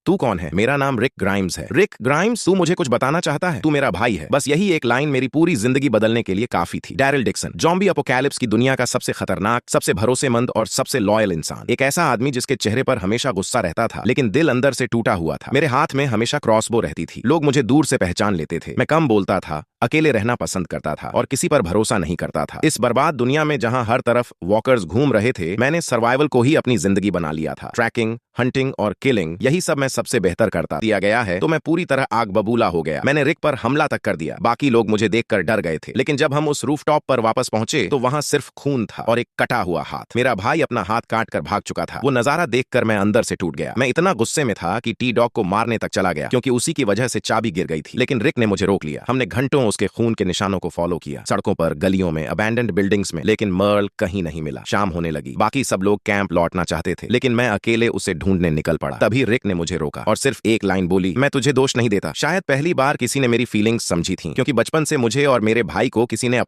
तू कौन है? मेरा नाम रिक ग्राइम्स है। रिक ग्राइम्स, तू मुझे कुछ बताना चाहता है? तू मेरा भाई है। बस यही एक लाइन मेरी पूरी जिंदगी बदलने के लिए काफी थी। डैरिल डिक्सन, ज़ॉम्बी अपोकैलिप्स की दुनिया का सबसे खतरनाक, सबसे भरोसेमंद और सबसे लॉयल इंसान। एक ऐसा आदमी जिसके चेहरे पर हमेशा गुस्सा रहता था, लेकिन दिल अंदर से टूटा हुआ था। मेरे हाथ में हमेशा क्रॉसबो रहती थी। लोग मुझे दूर से पहचान लेते थे। मैं कम बोलता था, अकेले रहना पसंद करता था और किसी पर भरोसा नहीं करता था। इस बर्बाद दुनिया में जहां हर तरफ वॉकर्स घूम रहे थे, मैंने सर्वाइवल को ही अपनी जिंदगी बना लिया था। ट्रैकिंग, हंटिंग और किलिंग, यही सब मैं सबसे बेहतर करता दिया गया है, तो मैं पूरी तरह आग बबूला हो गया। मैंने रिक पर हमला तक कर दिया। बाकी लोग मुझे देखकर डर गए थे, लेकिन जब हम उस रूफटॉप पर वापस पहुंचे तो वहां सिर्फ खून था और एक कटा हुआ हाथ। मेरा भाई अपना हाथ काट कर भाग चुका था। वो नजारा देखकर मैं अंदर से टूट गया। मैं इतना गुस्से में था कि टी डॉग को मारने तक चला गया, क्योंकि उसी की वजह से चाबी गिर गई थी। लेकिन रिक ने मुझे रोक लिया। हमने घंटों उसके खून के निशानों को फॉलो किया, सड़कों पर, गलियों में, अबैंडन्ड बिल्डिंग्स में, लेकिन मर्ल कहीं नहीं मिला। शाम होने लगी। बाकी सब लोग कैंप लौटना चाहते थे, लेकिन मैं अकेले उसे ढूंढने निकल पड़ा। तभी रिक ने मुझे रोका और सिर्फ एक लाइन बोली, मैं तुझे दोष नहीं देता। शायद पहली बार किसी ने मेरी फीलिंग्स समझी थी, क्योंकि बचपन से मुझे और मेरे भाई को किसी ने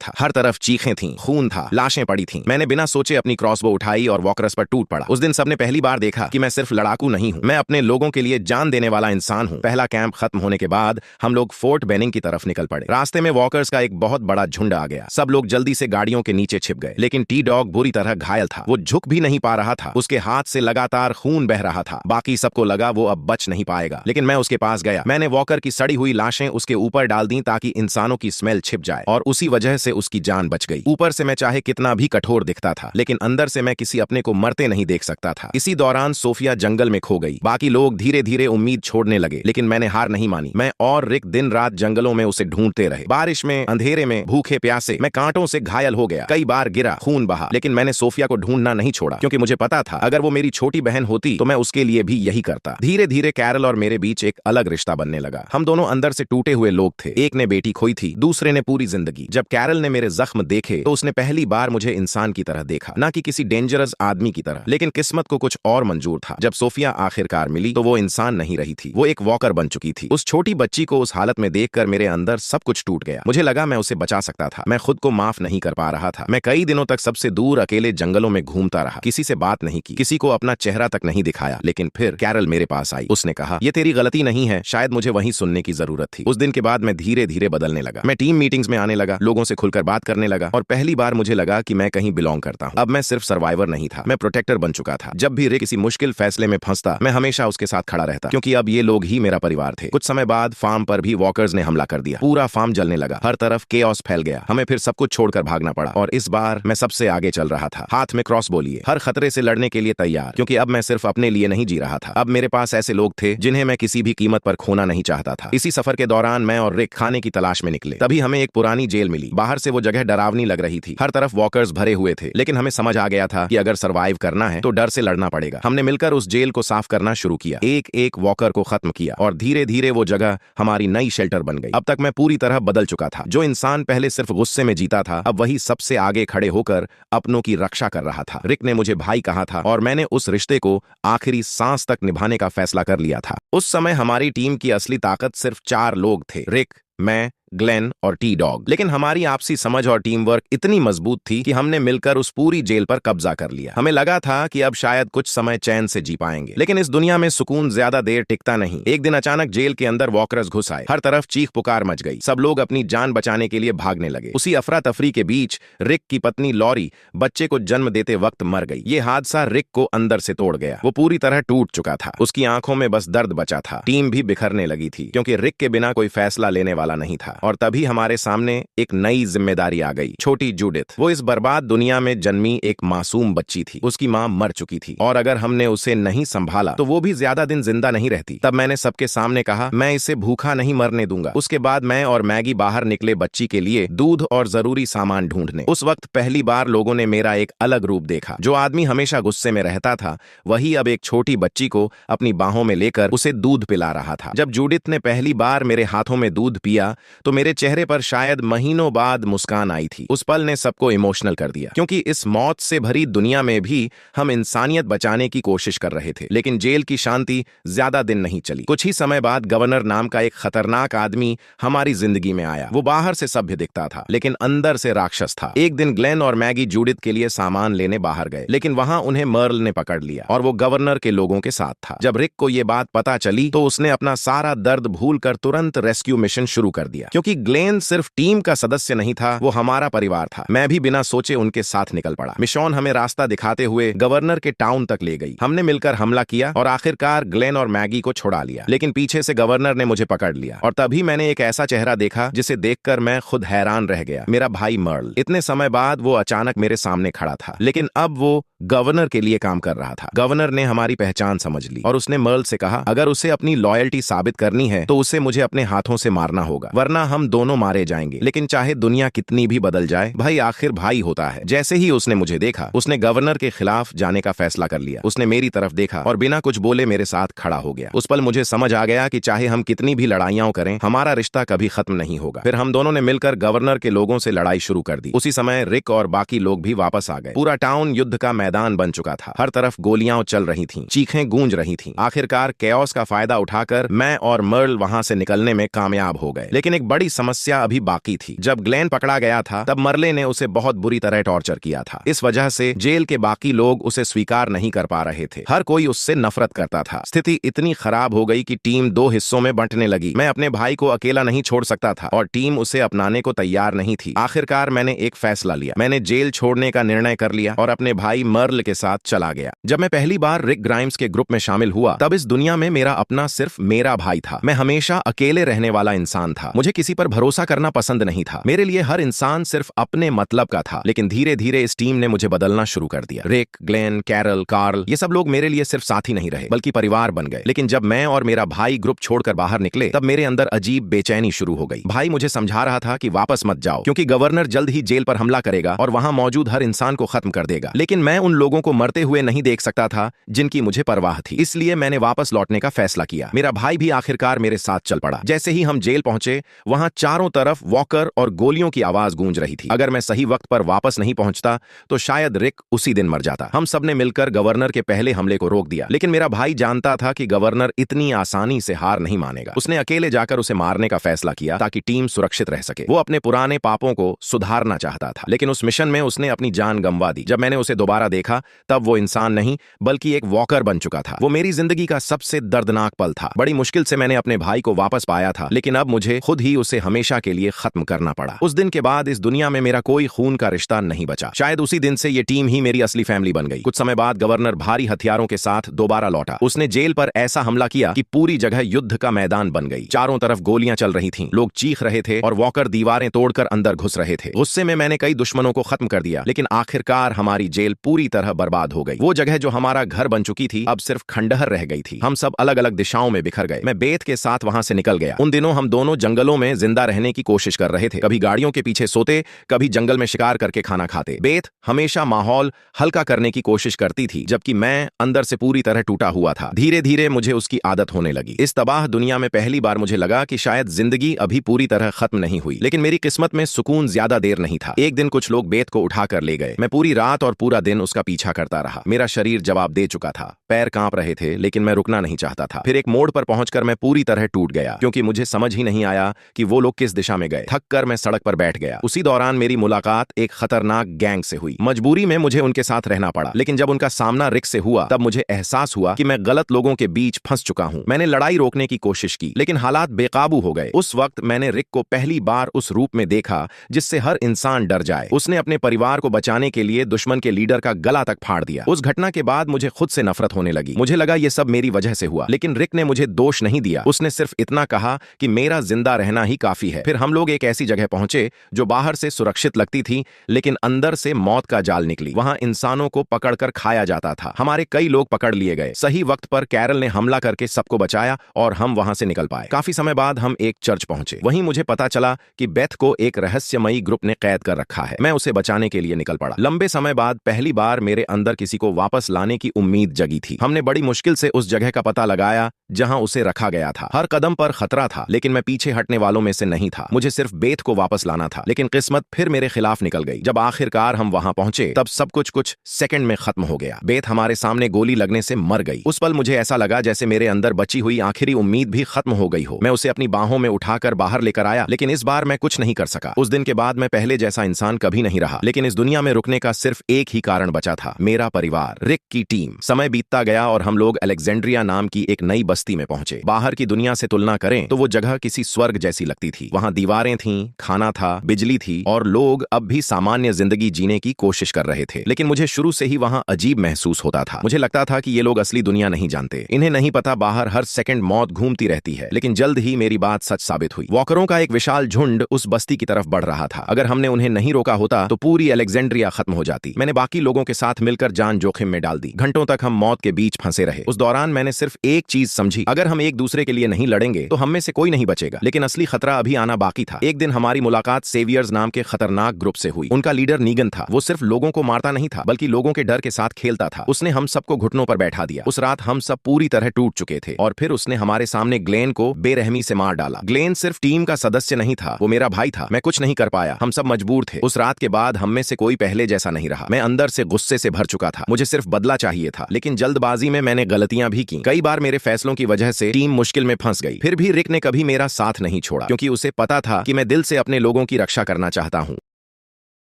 था। हर तरफ चीखें थीं, खून था, लाशें पड़ी थीं। मैंने बिना सोचे अपनी क्रॉसबो उठाई और वॉकरस पर टूट पड़ा। उस दिन सबने पहली बार देखा कि मैं सिर्फ लड़ाकू नहीं हूं, मैं अपने लोगों के लिए जान देने वाला इंसान हूं। पहला कैंप खत्म होने के बाद हम लोग फोर्ट बेनिंग की तरफ निकल पड़े। रास्ते में वॉकर्स का एक बहुत बड़ा झुंड आ गया। सब लोग जल्दी से गाड़ियों के नीचे छिप गए, लेकिन टी डॉग बुरी तरह घायल था। वो झुक भी नहीं पा रहा था। उसके हाथ से लगातार खून बह रहा था। बाकी सबको लगा वो अब बच नहीं पाएगा, लेकिन मैं उसके पास गया। मैंने वॉकर की सड़ी हुई लाशें उसके ऊपर डाल दी ताकि इंसानों की स्मेल छिप जाए, और उसी वजह से उसकी जान बच गई। ऊपर से मैं चाहे कितना भी कठोर दिखता था, लेकिन अंदर से मैं किसी अपने को मरते नहीं देख सकता था। इसी दौरान सोफिया जंगल में खो गई। बाकी लोग धीरे धीरे उम्मीद छोड़ने लगे, लेकिन मैंने हार नहीं मानी। मैं और रिक दिन रात जंगलों में उसे ढूंढते रहे। बारिश में, अंधेरे में, भूखे प्यासे। मैं कांटों से घायल हो गया, कई बार गिरा, खून बहा, लेकिन मैंने सोफिया को ढूंढना नहीं छोड़ा, क्योंकि मुझे पता था अगर वो मेरी छोटी बहन होती तो मैं उसके लिए भी यही करता। धीरे धीरे कैरल और मेरे बीच एक अलग रिश्ता बनने लगा। हम दोनों अंदर से टूटे हुए लोग थे। एक ने बेटी खोई थी, दूसरे ने पूरी जिंदगी। जब कैरल ने मेरे जख्म देखे तो उसने पहली बार मुझे इंसान की तरह देखा, ना कि किसी डेंजरस आदमी की तरह। लेकिन किस्मत को कुछ और मंजूर था। जब सोफिया आखिरकार मिली तो वो इंसान नहीं रही थी, वो एक वॉकर बन चुकी थी। उस छोटी बच्ची को उस हालत में देखकर मेरे अंदर सब कुछ टूट गया। मुझे लगा मैं उसे बचा सकता था। मैं खुद को माफ नहीं कर पा रहा था। मैं कई दिनों तक सबसे दूर अकेले जंगलों में घूमता रहा, किसी से बात नहीं की, किसी को अपना चेहरा तक नहीं दिखाया। लेकिन फिर कैरल मेरे पास आई। उसने कहा, ये तेरी गलती नहीं है। शायद मुझे वहीं सुनने की जरूरत थी। उस दिन के बाद मैं धीरे धीरे बदलने लगा। मैं टीम मीटिंग्स में आने लगा, लोगों से खुलकर बात करने लगा, और पहली बार मुझे लगा कि मैं कहीं बिलोंग करता हूं। अब मैं सिर्फ सर्वाइवर नहीं था, मैं प्रोटेक्टर बन चुका था। जब भी रिक किसी मुश्किल फैसले में फंसता, मैं हमेशा उसके साथ खड़ा रहता, क्योंकि अब ये लोग ही मेरा परिवार थे। कुछ समय बाद फार्म पर भी वॉकर्स ने हमला कर दिया। पूरा फार्म जलने लगा, हर तरफ केओस फैल गया। हमें फिर सब कुछ छोड़कर भागना पड़ा, और इस बार मैं सबसे आगे चल रहा था, हाथ में क्रॉसबो लिए, हर खतरे से लड़ने के लिए तैयार, क्योंकि अब मैं सिर्फ अपने लिए नहीं जी रहा था। अब मेरे पास ऐसे लोग थे जिन्हें मैं किसी भी कीमत पर खोना नहीं चाहता था। इसी सफर के दौरान मैं और रिक खाने की तलाश में निकले। तभी हमें एक पुरानी जेल मिली। बाहर से वो जगह डरावनी लग रही थी, हर तरफ वॉकर्स भरे हुए थे, लेकिन हमें समझ आ गया था कि अगर सरवाइव करना है तो डर से लड़ना पड़ेगा। हमने मिलकर उस जेल को साफ करना शुरू किया, एक एक वॉकर को खत्म किया, और धीरे धीरे वो जगह हमारी नई शेल्टर बन गई। अब तक मैं पूरी तरह बदल चुका था। जो इंसान पहले सिर्फ गुस्से में जीता था, अब वही सबसे आगे खड़े होकर अपनों की रक्षा कर रहा था। रिक ने मुझे भाई कहा था, और मैंने उस रिश्ते को आखिरी सांस तक निभाने का फैसला कर लिया था। उस समय हमारी टीम की असली ताकत सिर्फ 4 लोग थे, रिक, मैं, ग्लेन और टी डॉग। लेकिन हमारी आपसी समझ और टीम वर्क इतनी मजबूत थी कि हमने मिलकर उस पूरी जेल पर कब्जा कर लिया। हमें लगा था कि अब शायद कुछ समय चैन से जी पाएंगे, लेकिन इस दुनिया में सुकून ज्यादा देर टिकता नहीं। एक दिन अचानक जेल के अंदर वॉकर्स घुस आए। हर तरफ चीख पुकार मच गई। सब लोग अपनी जान बचाने के लिए भागने लगे। उसी अफरा तफरी के बीच रिक की पत्नी लॉरी बच्चे को जन्म देते वक्त मर गई। ये हादसा रिक को अंदर से तोड़ गया। वो पूरी तरह टूट चुका था। उसकी आंखों में बस दर्द बचा था। टीम भी बिखरने लगी थी, क्योंकि रिक के बिना कोई फैसला लेने वाला नहीं था। और तभी हमारे सामने एक नई जिम्मेदारी आ गई, छोटी जूडिथ। वो इस बर्बाद दुनिया में जन्मी एक मासूम बच्ची थी। उसकी मां मर चुकी थी, और अगर हमने उसे नहीं संभाला तो वो भी ज्यादा दिन जिंदा नहीं रहती। तब मैंने सबके सामने कहा, मैं इसे भूखा नहीं मरने दूंगा। उसके बाद मैं और मैगी बाहर निकले बच्ची के लिए दूध और जरूरी सामान ढूंढने। उस वक्त पहली बार लोगों ने मेरा एक अलग रूप देखा। जो आदमी हमेशा गुस्से में रहता था, वही अब एक छोटी बच्ची को अपनी बाहों में लेकर उसे दूध पिला रहा था। जब जूडिथ ने पहली बार मेरे हाथों में दूध पिया तो मेरे चेहरे पर शायद महीनों बाद मुस्कान आई थी। उस पल ने सबको इमोशनल कर दिया, क्योंकि इस मौत से भरी दुनिया में भी हम इंसानियत बचाने की कोशिश कर रहे थे। लेकिन जेल की शांति ज्यादा दिन नहीं चली। कुछ ही समय बाद गवर्नर नाम का एक खतरनाक आदमी हमारी जिंदगी में आया। वो बाहर से सभ्य दिखता था, लेकिन अंदर से राक्षस था। एक दिन ग्लेन और मैगी जूडिथ के लिए सामान लेने बाहर गए, लेकिन वहां उन्हें मर्ल ने पकड़ लिया और वो गवर्नर के लोगों के साथ था। जब रिक को ये बात पता चली तो उसने अपना सारा दर्द भूलकर तुरंत रेस्क्यू मिशन शुरू कर दिया। क्योंकि ग्लेन सिर्फ टीम का सदस्य नहीं था, वो हमारा परिवार था। मैं भी बिना सोचे उनके साथ निकल पड़ा। मिशॉन हमें रास्ता दिखाते हुए गवर्नर के टाउन तक ले गई। हमने मिलकर हमला किया और आखिरकार ग्लेन और मैगी को छुड़ा लिया। लेकिन पीछे से गवर्नर ने मुझे पकड़ लिया और तभी मैंने एक ऐसा चेहरा देखा जिसे देखकर मैं खुद हैरान रह गया। मेरा भाई मर्ल। इतने समय बाद वो अचानक मेरे सामने खड़ा था, लेकिन अब वो गवर्नर के लिए काम कर रहा था। गवर्नर ने हमारी पहचान समझ ली और उसने मर्ल से कहा, अगर उसे अपनी लॉयल्टी साबित करनी है तो उसे मुझे अपने हाथों से मारना होगा, वरना हम दोनों मारे जाएंगे। लेकिन चाहे दुनिया कितनी भी बदल जाए, भाई आखिर भाई होता है। जैसे ही उसने मुझे देखा, उसने गवर्नर के खिलाफ जाने का फैसला कर लिया। उसने मेरी तरफ देखा और बिना कुछ बोले मेरे साथ खड़ा हो गया। उस पल मुझे समझ आ गया कि चाहे हम कितनी भी लड़ाइयां करें, हमारा रिश्ता कभी खत्म नहीं होगा। फिर हम दोनों ने मिलकर गवर्नर के लोगों से लड़ाई शुरू कर दी। उसी समय रिक और बाकी लोग भी वापस आ गए। पूरा टाउन युद्ध का मैदान बन चुका था। हर तरफ गोलियां चल रही थीं, चीखें गूंज रही थीं। आखिरकार कैओस का फायदा उठाकर मैं और मर्ल वहां से निकलने में कामयाब हो गए। लेकिन एक बड़ी समस्या अभी बाकी थी। जब ग्लेन पकड़ा गया था, तब मर्ले ने उसे बहुत बुरी तरह टॉर्चर किया था। इस वजह से जेल के बाकी लोग उसे स्वीकार नहीं कर पा रहे थे। हर कोई उससे नफरत करता था। स्थिति इतनी खराब हो गई कि टीम दो हिस्सों में बंटने लगी। मैं अपने भाई को अकेला नहीं छोड़ सकता था और टीम उसे अपनाने को तैयार नहीं थी। आखिरकार मैंने एक फैसला लिया। मैंने जेल छोड़ने का निर्णय कर लिया और अपने भाई मर्ल के साथ चला गया। जब मैं पहली बार रिक ग्राइम्स के ग्रुप में शामिल हुआ, तब इस दुनिया में मेरा अपना सिर्फ मेरा भाई था। मैं हमेशा अकेले रहने वाला इंसान था। मुझे किसी पर भरोसा करना पसंद नहीं था। मेरे लिए हर इंसान सिर्फ अपने मतलब का था। लेकिन धीरे धीरे इस टीम ने मुझे बदलना शुरू कर दिया। रिक, ग्लेन, कैरल, कार्ल, ये सब लोग मेरे लिए सिर्फ साथी नहीं रहे, बल्कि परिवार बन गए। लेकिन जब मैं और मेरा भाई ग्रुप छोड़कर बाहर निकले, तब मेरे अंदर अजीब बेचैनी शुरू हो गई। भाई मुझे समझा रहा था कि वापस मत जाओ, क्योंकि गवर्नर जल्द ही जेल पर हमला करेगा और वहां मौजूद हर इंसान को खत्म कर देगा। लेकिन मैं उन लोगों को मरते हुए नहीं देख सकता था जिनकी मुझे परवाह थी। इसलिए मैंने वापस लौटने का फैसला किया। मेरा भाई भी आखिरकार मेरे साथ चल पड़ा। जैसे ही हम जेल पहुंचे, वहां चारों तरफ वॉकर और गोलियों की आवाज गूंज रही थी। अगर मैं सही वक्त पर वापस नहीं पहुंचता तो शायद रिक उसी दिन मर जाता। हम सबने मिलकर गवर्नर के पहले हमले को रोक दिया। लेकिन मेरा भाई जानता था कि गवर्नर इतनी आसानी से हार नहीं मानेगा। उसने अकेले जाकर उसे मारने का फैसला किया ताकि टीम सुरक्षित रह सके। वो अपने पुराने पापों को सुधारना चाहता था, लेकिन उस मिशन में उसने अपनी जान गंवा दी। जब मैंने उसे दोबारा देखा, तब वो इंसान नहीं बल्कि एक वॉकर बन चुका था। वो मेरी जिंदगी का सबसे दर्दनाक पल था। बड़ी मुश्किल से मैंने अपने भाई को वापस पाया था, लेकिन अब मुझे खुद ही उसे हमेशा के लिए खत्म करना पड़ा। उस दिन के बाद इस दुनिया में मेरा कोई खून का रिश्ता नहीं बचा। शायद उसी दिन से ये टीम ही मेरी असली फैमिली बन गई। कुछ समय बाद गवर्नर भारी हथियारों के साथ दोबारा लौटा। उसने जेल पर ऐसा हमला किया कि पूरी जगह युद्ध का मैदान बन गई। चारों तरफ गोलियां चल रही थीं, लोग चीख रहे थे और वॉकर दीवारें तोड़कर अंदर घुस रहे थे। गुस्से में मैंने कई दुश्मनों को खत्म कर दिया, लेकिन आखिरकार हमारी जेल पूरी तरह बर्बाद हो गई। वो जगह जो हमारा घर बन चुकी थी, अब सिर्फ खंडहर रह गई थी। हम सब अलग अलग दिशाओं में बिखर गए। मैं बेत के साथ वहां से निकल गया। उन दिनों हम दोनों जंगलों में जिंदा रहने की कोशिश कर रहे थे। कभी गाड़ियों के पीछे सोते, कभी जंगल में शिकार करके खाना खाते। बेत हमेशा माहौल हल्का करने की कोशिश करती थी, जबकि मैं अंदर से पूरी तरह टूटा हुआ था। धीरे धीरे मुझे उसकी आदत होने लगी। इस तबाह दुनिया में पहली बार मुझे लगा कि शायद जिंदगी अभी पूरी तरह खत्म नहीं हुई। लेकिन मेरी किस्मत में सुकून ज्यादा देर नहीं था। एक दिन कुछ लोग बेत को उठाकर ले गए। मैं पूरी रात और पूरा दिन उसका पीछा करता रहा। मेरा शरीर जवाब दे चुका था, पैर कांप रहे थे, लेकिन मैं रुकना नहीं चाहता था। फिर एक मोड़ पर पहुंचकर मैं पूरी तरह टूट गया, क्योंकि मुझे समझ ही नहीं आया कि वो लोग किस दिशा में गए। थक कर मैं सड़क पर बैठ गया। उसी दौरान मेरी मुलाकात एक खतरनाक गैंग से हुई। मजबूरी में मुझे उनके साथ रहना पड़ा, लेकिन जब उनका सामना रिक से हुआ, तब मुझे एहसास हुआ कि मैं गलत लोगों के बीच फंस चुका हूं। मैंने लड़ाई रोकने की कोशिश की, लेकिन हालात बेकाबू हो गए। उस वक्त मैंने रिक को पहली बार उस रूप में देखा जिससे हर इंसान डर जाए। उसने अपने परिवार को बचाने के लिए दुश्मन के लीडर का गला तक फाड़ दिया। उस घटना के बाद मुझे खुद से नफरत होने लगी। मुझे लगा ये सब मेरी वजह से हुआ, लेकिन रिक ने मुझे दोष नहीं दिया। उसने सिर्फ इतना कहा कि मेरा जिंदा रहना ही काफी है। फिर हम लोग एक ऐसी जगह पहुंचे जो बाहर से सुरक्षित लगती थी, लेकिन अंदर से मौत का जाल निकली। वहां इंसानों को पकड़कर खाया जाता था। हमारे कई लोग पकड़ लिए गए। सही वक्त पर कैरल ने हमला करके सबको बचाया और हम वहां से निकल पाए। काफी समय बाद हम एक चर्च पहुंचे। वहीं मुझे पता चला कि बेथ को एक रहस्यमयी ग्रुप ने कैद कर रखा है। मैं उसे बचाने के लिए निकल पड़ा। लंबे समय बाद पहली बार मेरे अंदर किसी को वापस लाने की उम्मीद जगी थी। हमने बड़ी मुश्किल से उस जगह का पता लगाया जहां उसे रखा गया था। हर कदम पर खतरा था, लेकिन मैं पीछे हटने वालों वालों में से नहीं था। मुझे सिर्फ बेथ को वापस लाना था, लेकिन किस्मत फिर मेरे खिलाफ निकल गई। जब आखिरकार हम वहां पहुंचे तब सब कुछ सेकंड में खत्म हो गया। बेथ हमारे सामने गोली लगने से मर गई। उस पल मुझे ऐसा लगा जैसे मेरे अंदर बची हुई आखिरी उम्मीद भी खत्म हो गई हो। मैं उसे अपनी बाहों में उठाकर बाहर लेकर आया, लेकिन इस बार मैं कुछ नहीं कर सका। उस दिन के बाद मैं पहले जैसा इंसान कभी नहीं रहा, लेकिन इस दुनिया में रुकने का सिर्फ एक ही कारण बचा था, मेरा परिवार, रिक की टीम। समय बीतता गया और हम लोग अलेक्जेंड्रिया नाम की एक नई बस्ती में पहुंचे। बाहर की दुनिया से तुलना करें तो वो जगह किसी स्वर्ग जैसी लगती थी। वहां दीवारें थीं, खाना था, बिजली थी और लोग अब भी सामान्य जिंदगी जीने की कोशिश कर रहे थे। लेकिन मुझे शुरू से ही वहां अजीब महसूस होता था। मुझे लगता था कि ये लोग असली दुनिया नहीं जानते। इन्हें नहीं पता बाहर हर सेकंड मौत घूमती रहती है। लेकिन जल्द ही मेरी बात सच साबित हुई। वॉकरों का एक विशाल झुंड उस बस्ती की तरफ बढ़ रहा था। अगर हमने उन्हें नहीं रोका होता तो पूरी अलेक्जेंड्रिया खत्म हो जाती। मैंने बाकी लोगों के साथ मिलकर जान जोखिम में डाल दी। घंटों तक हम मौत के बीच फंसे रहे। उस दौरान मैंने सिर्फ एक चीज समझी, अगर हम एक दूसरे के लिए नहीं लड़ेंगे तो हम में से कोई नहीं बचेगा। लेकिन असली खतरा अभी आना बाकी था। एक दिन हमारी मुलाकात सेवियर्स नाम के खतरनाक ग्रुप से हुई। उनका लीडर नीगन था। वो सिर्फ लोगों को मारता नहीं था, बल्कि लोगों के डर के साथ खेलता था। उसने हम सबको घुटनों पर बैठा दिया। उस रात हम सब पूरी तरह टूट चुके थे और फिर उसने हमारे सामने ग्लेन को बेरहमी से मार डाला। ग्लेन सिर्फ टीम का सदस्य नहीं था, वो मेरा भाई था। मैं कुछ नहीं कर पाया, हम सब मजबूर थे। उस रात के बाद हम में से कोई पहले जैसा नहीं रहा। मैं अंदर से गुस्से से भर चुका था। मुझे सिर्फ बदला चाहिए था, लेकिन जल्दबाजी में मैंने गलतियां भी की। कई बार मेरे फैसलों की वजह से टीम मुश्किल में फंस गई। फिर भी रिक ने कभी मेरा साथ नहीं छोड़ा, क्योंकि उसे पता था कि मैं दिल से अपने लोगों की रक्षा करना चाहता हूं।